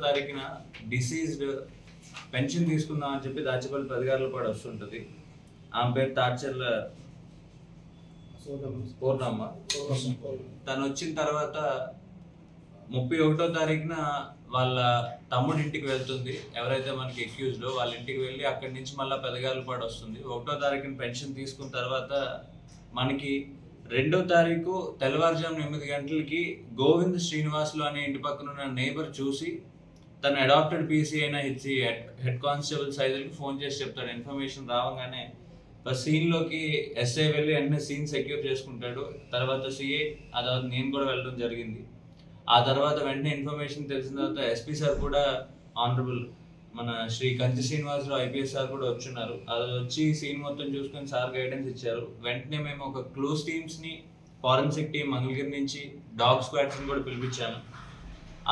తారీఖున diseased pension తీసుకుందాం అని చెప్పి దాచిపల్లి పదిగారులు కూడా వస్తుంటుంది. ఆమె పేరు తాడ్చర్ల పూర్ణమ్మ. తను వచ్చిన తర్వాత 31వ తారీఖున వాళ్ళ తమ్ముడి ఇంటికి వెళ్తుంది. ఎవరైతే మనకి ఎక్యూజ్లో వాళ్ళ ఇంటికి వెళ్ళి అక్కడి నుంచి మళ్ళీ పెదగారులు పాడు వస్తుంది. 1వ తారీఖున పెన్షన్ తీసుకున్న తర్వాత మనకి 2వ తారీఖు తెల్లవారుజాము 8 గంటలకి గోవింద్ శ్రీనివాసులు అనే ఇంటి పక్కన ఉన్న నేబర్ చూసి తను అడాప్టెడ్ పీసీ అయిన హెడ్ కానిస్టేబుల్ సైదులకి ఫోన్ చేసి చెప్తాడు. ఇన్ఫర్మేషన్ రావగానే ఫస్ట్ సీన్లోకి ఎస్ఐ వెళ్ళి వెంటనే సీన్ సెక్యూర్ చేసుకుంటాడు. తర్వాత సిఐ, ఆ తర్వాత నేను కూడా వెళ్ళడం జరిగింది. ఆ తర్వాత వెంటనే ఇన్ఫర్మేషన్ తెలిసిన తర్వాత ఎస్పీ సార్ కూడా, ఆనరబుల్ మన శ్రీ కంచి శ్రీనివాసరావు ఐపీఎస్ సార్ కూడా వచ్చున్నారు. అది వచ్చి సీన్ మొత్తం చూసుకొని సార్ గైడెన్స్ ఇచ్చారు. వెంటనే మేము ఒక క్లోజ్ టీమ్స్ని, ఫారెన్సిక్ టీమ్ మంగళగిరి నుంచి, డాగ్ స్క్వాడ్స్ని కూడా పిలిపించాము.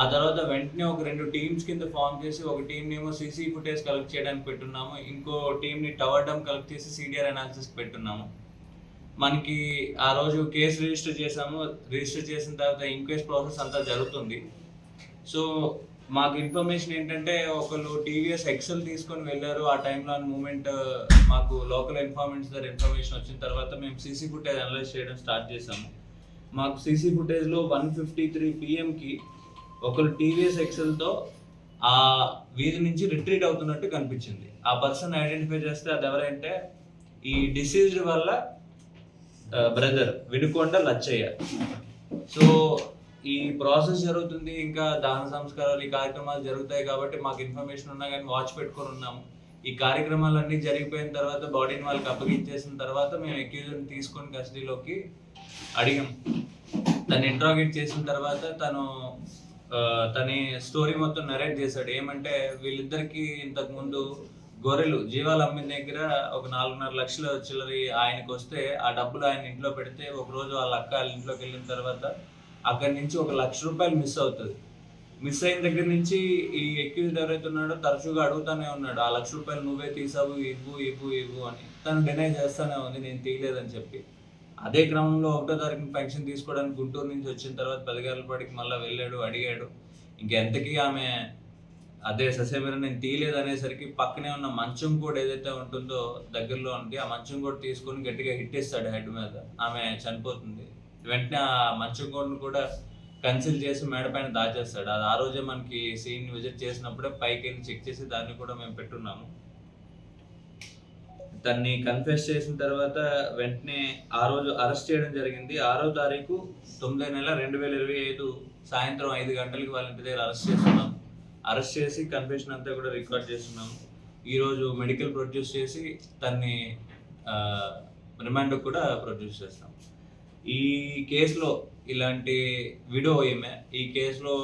ఆ తర్వాత వెంటనే ఒక 2 టీమ్స్ కింద ఫామ్ చేసి ఒక టీంనేమో సీసీ ఫుటేజ్ కలెక్ట్ చేయడానికి పెట్టున్నాము, ఇంకో టీంని టవర్ డమ్ కలెక్ట్ చేసి సిడిఆర్ అనాలిసిస్కి పెట్టున్నాము. మనకి ఆ రోజు కేసు రిజిస్టర్ చేసాము. రిజిస్టర్ చేసిన తర్వాత ఇంక్వెస్ట్ ప్రాసెస్ అంతా జరుగుతుంది. సో మాకు ఇన్ఫర్మేషన్ ఏంటంటే ఒకళ్ళు టీవీఎస్ ఎక్సెల్ తీసుకొని వెళ్ళారు. ఆ టైంలో మూమెంట్ మాకు లోకల్ ఇన్ఫార్మెంట్స్ దగ్గర ఇన్ఫర్మేషన్ వచ్చిన తర్వాత మేము సీసీ ఫుటేజ్ అనలైజ్ చేయడం స్టార్ట్ చేసాము. మాకు సీసీ ఫుటేజ్లో 1:53 PM ఒకరు టీవీఎస్ ఎక్సెల్తో ఆ వీధి నుంచి రిట్రీట్ అవుతున్నట్టు కనిపించింది. ఆ పర్సన్ ఐడెంటిఫై చేస్తే అది ఎవరంటే ఈ డిసీజ్డ్ వల్ల బ్రదర్ వినుకొండ లచ్చయ్య. సో ఈ ప్రాసెస్ జరుగుతుంది, ఇంకా దాన సంస్కారాలు, ఈ కార్యక్రమాలు జరుగుతాయి కాబట్టి మాకు ఇన్ఫర్మేషన్ ఉన్నా కానీ వాచ్ పెట్టుకొని ఉన్నాము. ఈ కార్యక్రమాలన్నీ జరిగిపోయిన తర్వాత బాడీని వాళ్ళకి అప్పగించేసిన తర్వాత మేము అక్యూజ్ని తీసుకొని కస్టడీలోకి అడిగాం. తను ఇంట్రాగేట్ చేసిన తర్వాత తన స్టోరీ మొత్తం నరేట్ చేశాడు. ఏమంటే వీళ్ళిద్దరికి ఇంతకు ముందు గొర్రెలు జీవాలు అమ్మిన దగ్గర ఒక 4.5 లక్షల చిల్లరి ఆయనకు వస్తే ఆ డబ్బులు ఆయన ఇంట్లో పెడితే ఒకరోజు వాళ్ళ అక్క వాళ్ళ ఇంట్లోకి వెళ్ళిన తర్వాత అక్కడి నుంచి 1 లక్ష రూపాయలు మిస్ అవుతుంది. మిస్ అయిన దగ్గర నుంచి ఈ ఎక్యూజ్డ్ ఎవరైతే ఉన్నాడో తరచుగా అడుగుతానే ఉన్నాడు, ఆ 1 లక్ష రూపాయలు నువ్వే తీసావు, ఇవ్వు అని. తను డినై చేస్తానే ఉంది, నేను తీయలేదని చెప్పి. అదే క్రమంలో 1వ తారీఖున పెన్షన్ తీసుకోవడానికి గుంటూరు నుంచి వచ్చిన తర్వాత పెదగారులపాడికి మళ్ళీ వెళ్ళాడు, అడిగాడు. ఇంకెంతకీ ఆమె అదే ససేమిర నేను తీయలేదు అనేసరికి పక్కనే ఉన్న మంచం కూడా ఏదైతే ఉంటుందో దగ్గరలో ఉండి ఆ మంచం కూడా తీసుకొని గట్టిగా హిట్ ఇస్తాడు హెడ్ మీద. ఆమె చనిపోతుంది. వెంటనే ఆ మంచం కోడ్ను కూడా కన్సిల్ చేసి మేడ పైన దాచేస్తాడు. అది ఆ రోజే మనకి సీన్ విజిట్ చేసినప్పుడే పైకి వెళ్ళి చెక్ చేసి దాన్ని కూడా మేము పెట్టున్నాము. తన్ని కన్ఫెస్ చేసిన తర్వాత వెంటనే ఆ రోజు అరెస్ట్ చేయడం జరిగింది. 6వ తారీఖు 9వ నెల 2025 సాయంత్రం 5 గంటలకి వాళ్ళ ఇంటి దగ్గర అరెస్ట్ చేస్తున్నాం. అరెస్ట్ చేసి కన్ఫెషన్ అంతా కూడా రికార్డ్ చేస్తున్నాము. ఈరోజు మెడికల్ ప్రొడ్యూస్ చేసి తన్ని రిమాండ్ కూడా ప్రొడ్యూస్ చేస్తాం. ఈ కేసులో ఇలాంటి విడో ఈమె, ఈ కేసులో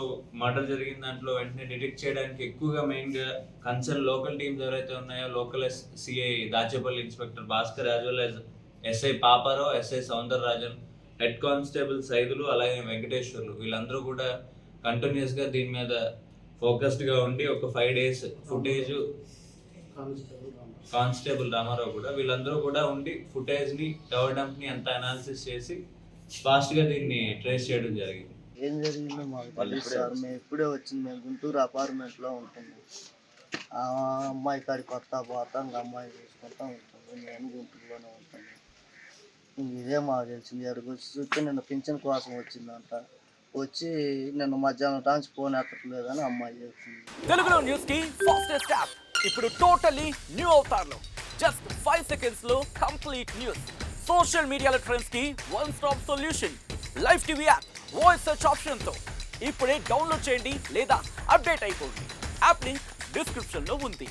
మర్డర్ జరిగిన దాంట్లో వెంటనే డిటెక్ట్ చేయడానికి ఎక్కువగా మెయిన్గా కన్సర్న్ లోకల్ టీమ్స్ ఎవరైతే ఉన్నాయో, local CI Dachepalli inspector Bhaskar, as well as SI Paparao, SI Soundararajan, head constable Saidulu, అలాగే వెంకటేశ్వర్లు, వీళ్ళందరూ కూడా కంటిన్యూస్గా దీని మీద ఫోకస్డ్గా ఉండి ఒక 5 days ఫుటేజ్, కానిస్టేబుల్ రామారావు కూడా, వీళ్ళందరూ కూడా ఉండి ఫుటేజ్ని, టవర్ డంప్ని అంతా అనాలిసిస్ చేసి ఫాస్ట్గా దీన్ని ట్రేస్ చేయడం జరిగింది. ఏం జరిగిందో మాకు తెలియదు సార్. మేము ఇప్పుడే వచ్చింది, మేము గుంటూరు అపార్ట్మెంట్లో ఉంటున్నాం. ఆ అమ్మాయి కాడికి వస్తా పోతా, ఇంకా అమ్మాయి చూసుకుంటా ఉంటుంది. నేను గుంటూరులోనే ఉంటాను. ఇదే మాకు తెలిసింది. ఎక్కడికి చూస్తే నిన్న పింఛన్ కోసం వచ్చిందంట. వచ్చి నిన్న మధ్యాహ్నం టాన్స్ ఫోన్ ఎక్కట్లేదని అమ్మాయి చెప్తుంది. తెలుగులో న్యూస్ కి ఫాస్టెస్ట్ యాప్ ఇప్పుడు టోటలీ న్యూ అవతార్లో జస్ట్ 5 seconds లో కంప్లీట్ న్యూస్. సోషల్ మీడియాలో ట్రెండ్స్ కి one stop solution. Live TV app voice search option తో ఇప్పుడే డౌన్లోడ్ చేయండి లేదా అప్డేట్ అయిపోండి. యాప్ లింక్ డిస్క్రిప్షన్ లో ఉంది.